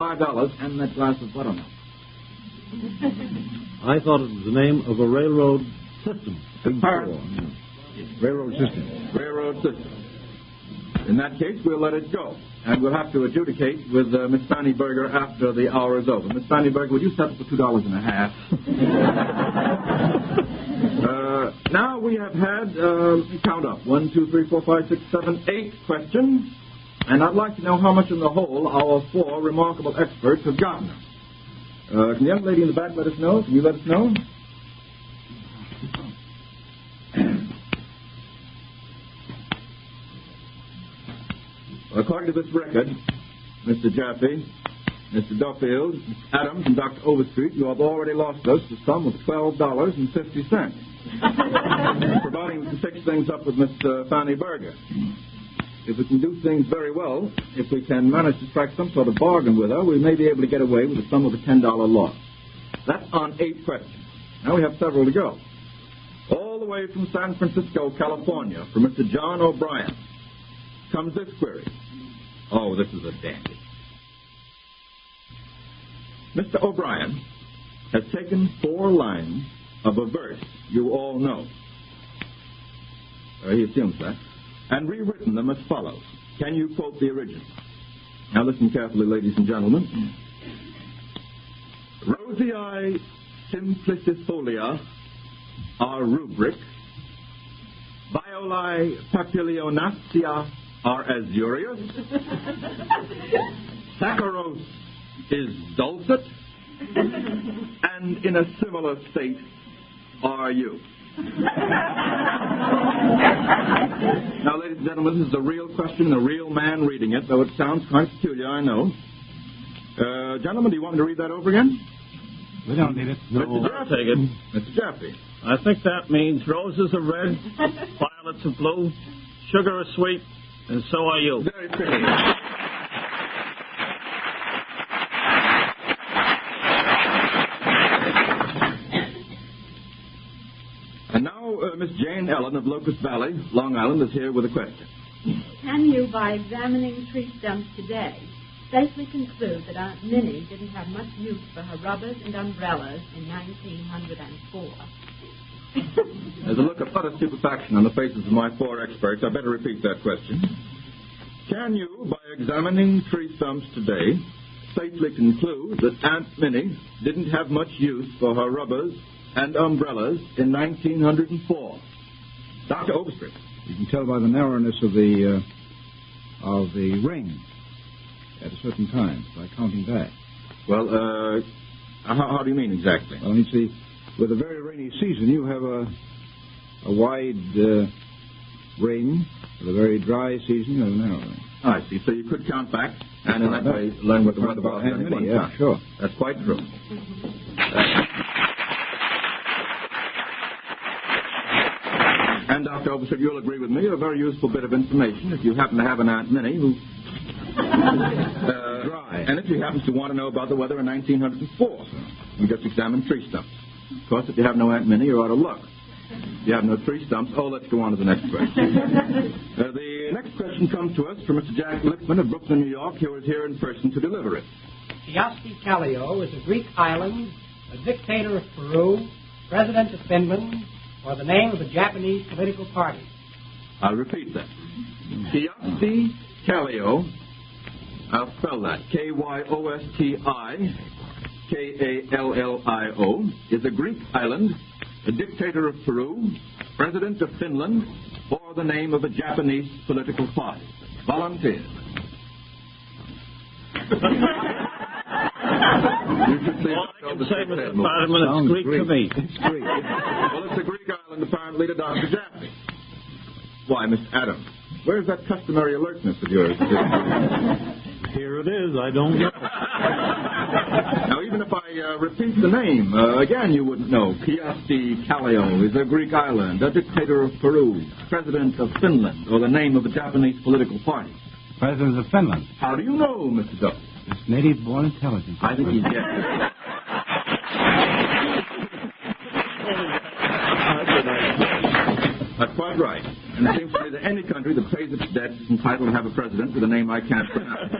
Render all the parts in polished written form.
$5 and that glass of buttermilk. I thought it was the name of a railroad system. Railroad system. Railroad system. In that case, we'll let it go. And we'll have to adjudicate with Miss Fanny Berger after the hour is over. Miss Fanny Berger, would you settle for $2.50? Now we have had, let me count up, 1, 2, 3, 4, 5, 6, 7, 8 questions. And I'd like to know how much in the whole our 4 remarkable experts have gotten. Can the young lady in the back let us know? Can you let us know? According to this record, Mr. Jaffe, Mr. Duffield, Mr. Adams, and Dr. Overstreet, you have already lost us the sum of $12.50. Providing we can fix things up with Miss Fanny Berger. If we can do things very well, if we can manage to strike some sort of bargain with her, we may be able to get away with the sum of a $10 loss. That's on 8 questions. Now we have several to go. All the way from San Francisco, California, from Mr. John O'Brien, comes this query. Oh, this is a dandy. Mr. O'Brien has taken 4 lines of a verse you all know. He assumes that. And rewritten them as follows. Can you quote the original? Now listen carefully, ladies and gentlemen. Rosei simplicifolia are rubric. Violae papilionacia are azurius. Saccharos is dulcet. And in a similar state are you. Now, ladies and gentlemen, this is a real question, a real man reading it, though it sounds quite peculiar, I know. Gentlemen, do you want me to read that over again? We don't need it. No, I'll take it. Mr. Jaffe. I think that means roses are red, violets are blue, sugar is sweet, and so are you. Very pretty. And now, Miss Jane Ellen of Locust Valley, Long Island, is here with a question. Can you, by examining tree stumps today, safely conclude that Aunt Minnie didn't have much use for her rubbers and umbrellas in 1904? There's a look of utter stupefaction on the faces of my 4 experts. I better repeat that question. Can you, by examining tree stumps today, safely conclude that Aunt Minnie didn't have much use for her rubbers and umbrellas in 1904? Dr. Overstreet. You can tell by the narrowness of the ring at a certain time by counting back. Well, how do you mean exactly? Well, you see, with a very rainy season, you have a wide ring. With a very dry season, you have a narrow ring. I see. So you could count back and in that way learn what the weather was at any one time. Yeah, sure. That's quite true. And Dr. Overstreet, you'll agree with me, a very useful bit of information if you happen to have an Aunt Minnie who... dry. And if she happens to want to know about the weather in 1904, you just examine tree stumps. Of course, if you have no Aunt Minnie, you're out of luck. If you have no tree stumps, let's go on to the next question. The next question comes to us from Mr. Jack Lippman of Brooklyn, New York, who is here in person to deliver it. Chiasti Callio is a Greek island, a dictator of Peru, president of Finland, or the name of a Japanese political party. I'll repeat that. Chiasti Callio, I'll spell that, Kyostikallio, is a Greek island, a dictator of Peru, president of Finland, or the name of a Japanese political party. Volunteers. You should see All I can say, Mr. Fadiman, it's Greek to me. It's Greek. Well, it's a Greek island, apparently, to Dr. Jaffe. Why, Mr. Adams, where's that customary alertness of yours? Here it is. I don't know. Now, even if I repeat the name, again, you wouldn't know. Chiasti Callio is a Greek island, a dictator of Peru, president of Finland, or the name of a Japanese political party. President of Finland. How do you know, Mr. Duff? It's native-born intelligence. I think he's yes. That's quite right. And it seems to me that any country that pays its debts is entitled to have a president with a name I can't pronounce.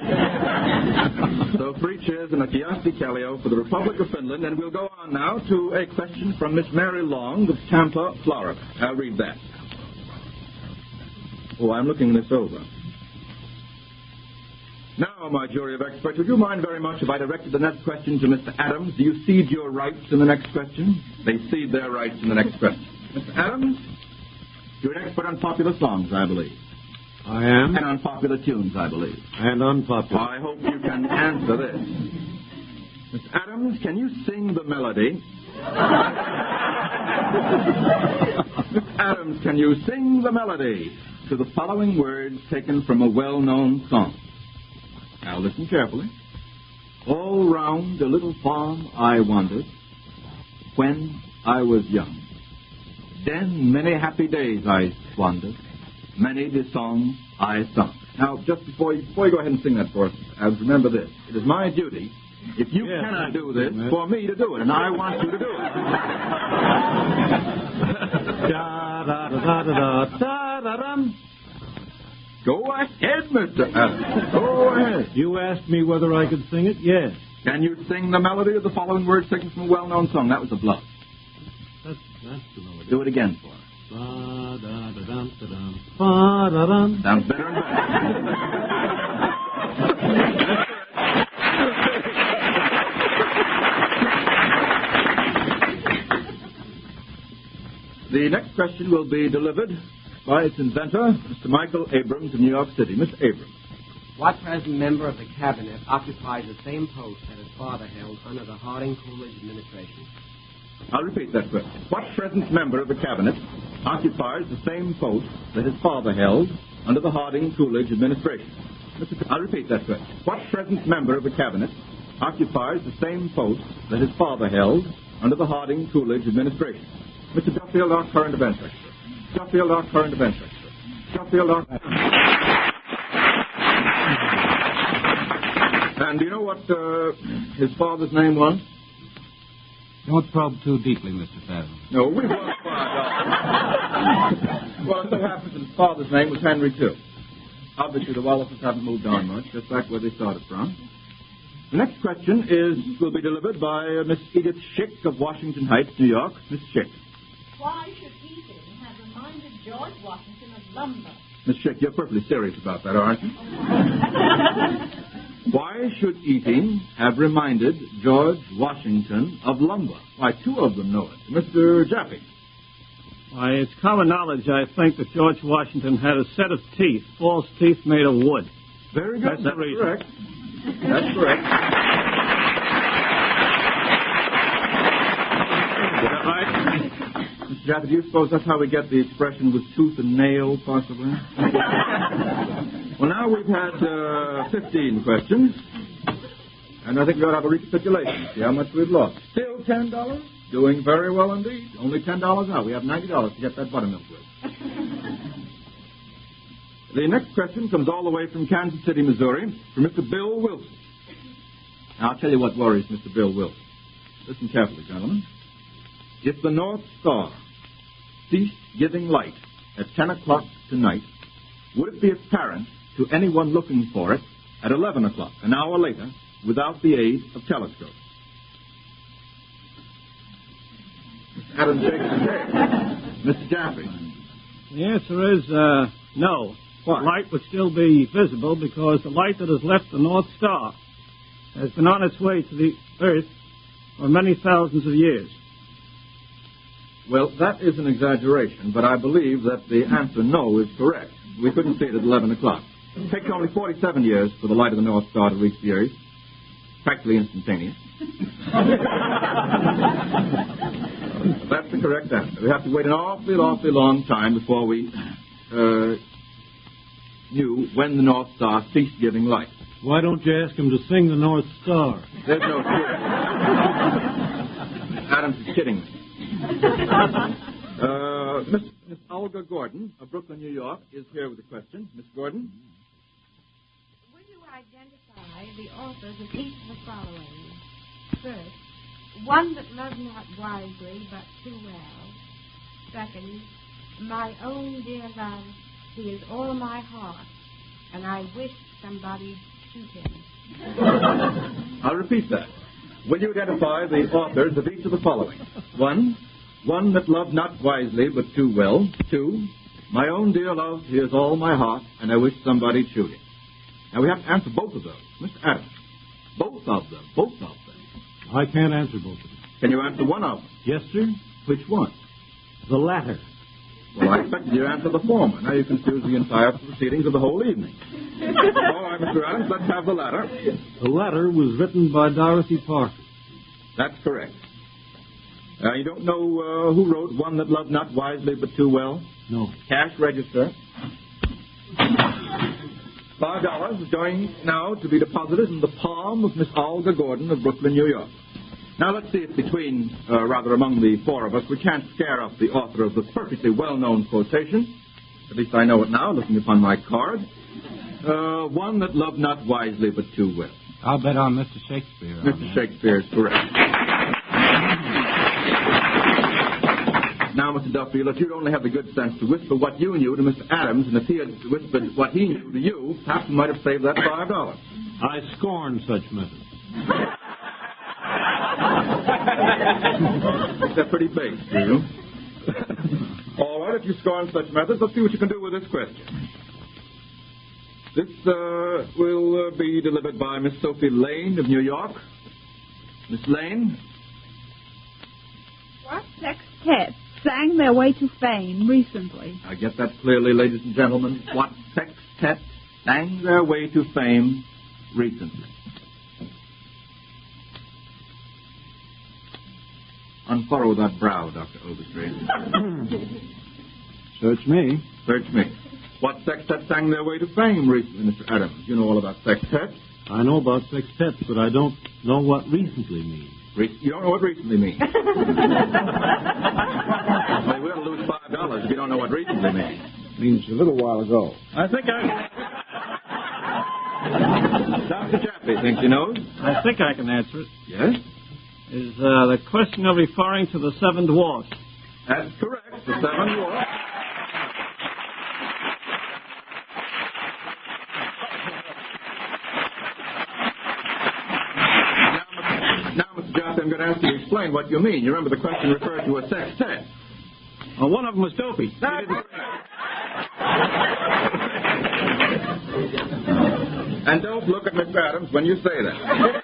So 3 cheers and a Kiasti Kallio for the Republic of Finland, and we'll go on now to a question from Miss Mary Long of Tampa, Florida. I'll read that. Oh, I'm looking this over. Now, my jury of experts, would you mind very much if I directed the next question to Mr. Adams? Do you cede your rights in the next question? They cede their rights in the next question. Mr. Adams, you're an expert on popular songs, I believe. I am. And on popular tunes, I believe. And unpopular. I hope you can answer this. Mr. Adams, can you sing the melody? Mr. Adams, can you sing the melody to the following words taken from a well-known song? Now listen carefully. All round a little farm I wandered when I was young. Then many happy days I squandered, many the songs I sung. Now, just before you go ahead and sing that for us, remember this. It is my duty, if you cannot do this, for me to do it, and I want you to do it. Da-da-da-da-da-da-da-dum. Go ahead, Mr. Adams. Go ahead. You asked me whether I could sing it? Yes. Can you sing the melody of the following words taken from a well-known song? That was a bluff. That's the melody. Do it again for us. Ba-da-da-dum-da-dum. Ba-da-dum. Sounds better and better. The next question will be delivered by its inventor, Mr. Michael Abrams of New York City. Mr. Abrams. What present member of the Cabinet occupies the same post that his father held under the Harding Coolidge administration? I'll repeat that question. What present member of the Cabinet occupies the same post that his father held under the Harding Coolidge administration? I'll repeat that question. What present member of the Cabinet occupies the same post that his father held under the Harding Coolidge administration? Mr. Duffield, our current event expert. Duffield, our current event expert. Duffield, our... And do you know what his father's name was? Don't probe too deeply, Mr. Fadiman. No, we won $5. Well, it so happens that his father's name was Henry, too. Obviously, the Wallaces haven't moved on much, just back where they started from. The next question will be delivered by Miss Edith Schick of Washington Heights, New York. Miss Schick. Why should eating have reminded George Washington of lumber? Miss Schick, you're perfectly serious about that, aren't you? Why should eating have reminded George Washington of lumber? Why, 2 of them know it. Mr. Jaffe. Why, it's common knowledge, I think, that George Washington had a set of teeth, false teeth made of wood. Very good. That's correct. That's correct. Is that right? Mr. Jaffe, do you suppose that's how we get the expression with tooth and nail, possibly? Well, now we've had 15 questions, and I think we ought to have a recapitulation, see how much we've lost. Still $10? Doing very well indeed. Only $10 now. We have $90 to get that buttermilk with. The next question comes all the way from Kansas City, Missouri, from Mr. Bill Wilson. Now, I'll tell you what worries Mr. Bill Wilson. Listen carefully, gentlemen. If the North Star ceased giving light at 10 o'clock tonight, would it be apparent to anyone looking for it at 11 o'clock, an hour later, without the aid of telescopes? Mr. Adams shakes his head. Mr. Jaffe. The answer is no. Why? The light would still be visible because the light that has left the North Star has been on its way to the Earth for many thousands of years. Well, that is an exaggeration, but I believe that the answer no is correct. We couldn't see it at 11 o'clock. It takes only 47 years for the light of the North Star to reach the Earth. Practically instantaneous. That's the correct answer. We have to wait an awfully, awfully long time before we knew when the North Star ceased giving light. Why don't you ask him to sing the North Star? There's no truth. Adams is kidding me. Miss Olga Gordon of Brooklyn, New York, is here with a question. Miss Gordon? Will you identify the authors of each of the following? First, one that loves not wisely but too well. Second, My own dear love, he is all my heart, and I wish somebody'd shoot him. I'll repeat that. Will you identify the authors of each of the following? 1, one that loved not wisely but too well. 2, my own dear love, he is all my heart, and I wish somebody'd shoot him. Now, we have to answer both of those. Mr. Adams, both of them. I can't answer both of them. Can you answer one of them? Yes, sir. Which one? The latter. Well, I expected you to answer the former. Now you confuse the entire proceedings of the whole evening. All right, Mr. Adams, let's have the latter. The latter was written by Dorothy Parker. That's correct. You don't know who wrote One That Loved Not Wisely But Too Well? No. Cash register. $5 is going now to be deposited in the palm of Miss Olga Gordon of Brooklyn, New York. Now, let's see if among the four of us, we can't scare up the author of the perfectly well-known quotation. At least I know it now, looking upon my card. One that loved not wisely, but too well. I'll bet on Mr. Shakespeare. Mr. Shakespeare is correct. Now, Mr. Duffield, if you'd only have the good sense to whisper what you knew to Mr. Adams, and if he had whispered what he knew to you, perhaps you might have saved that $5. I scorn such methods. They're pretty big, do you? All right, if you scorn such methods, let's see what you can do with this question. This will be delivered by Miss Sophie Lane of New York. Miss Lane? What sextet sang their way to fame recently? I get that clearly, ladies and gentlemen. What sextet sang their way to fame recently? Unfurrow that brow, Dr. Overstreet. Search me. Search me. What sextet sang their way to fame recently, Mr. Adams? You know all about sextets. I know about sextets, but I don't know what recently means. You don't know what recently means? Well, we're going to lose $5 if you don't know what recently means. Means a little while ago. Dr. Chappie thinks he knows. I think I can answer it. Yes? Is the question of referring to the Seven Dwarfs? That's correct. The Seven Dwarfs. Now, Mr. Johnson, I'm going to ask you to explain what you mean. You remember the question referred to a sextet. Well, one of them was Dopey. And don't look at Mr. Adams when you say that.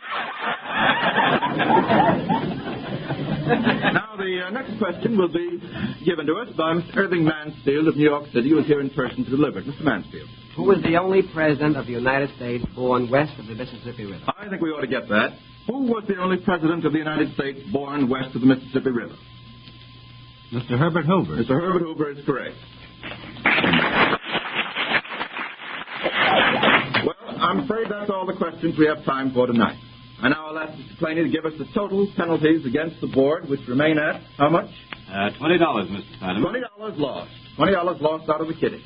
Now, the next question will be given to us by Mr. Irving Mansfield of New York City, who is here in person to deliver it. Mr. Mansfield. Who was the only president of the United States born west of the Mississippi River? I think we ought to get that. Who was the only president of the United States born west of the Mississippi River? Mr. Herbert Hoover. Mr. Herbert Hoover is correct. Well, I'm afraid that's all the questions we have time for tonight. And now I'll ask Mr. Claney to give us the total penalties against the board, which remain at how much? $20, Mr. Fadiman. $20 lost. $20 lost out of the kitty.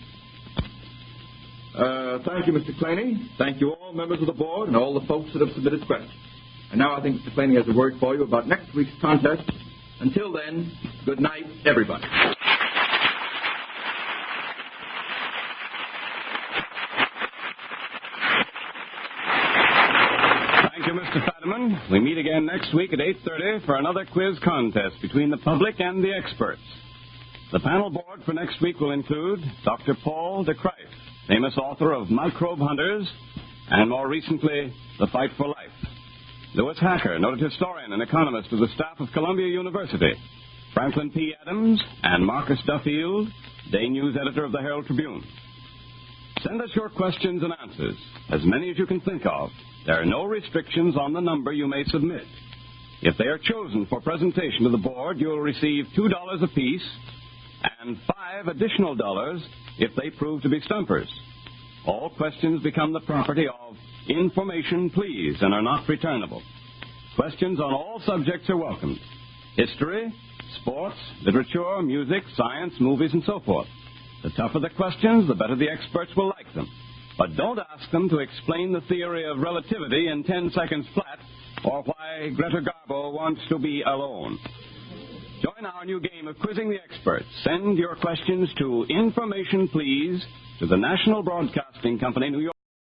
Thank you, Mr. Claney. Thank you all members of the board and all the folks that have submitted questions. And now I think Mr. Claney has a word for you about next week's contest. Until then, good night, everybody. Thank you, Mr. Fadiman. We meet again next week at 8:30 for another quiz contest between the public and the experts. The panel board for next week will include Dr. Paul de Kruif, famous author of Microbe Hunters, and more recently, The Fight for Life. Louis Hacker, noted historian and economist of the staff of Columbia University. Franklin P. Adams and Marcus Duffield, day news editor of the Herald Tribune. Send us your questions and answers, as many as you can think of. There are no restrictions on the number you may submit. If they are chosen for presentation to the board, you will receive $2 apiece and $5 additional if they prove to be stumpers. All questions become the property of Information Please and are not returnable. Questions on all subjects are welcomed. History, sports, literature, music, science, movies, and so forth. The tougher the questions, the better the experts will like them. But don't ask them to explain the theory of relativity in 10 seconds flat or why Greta Garbo wants to be alone. Join our new game of Quizzing the Experts. Send your questions to Information Please to the National Broadcasting Company, New York.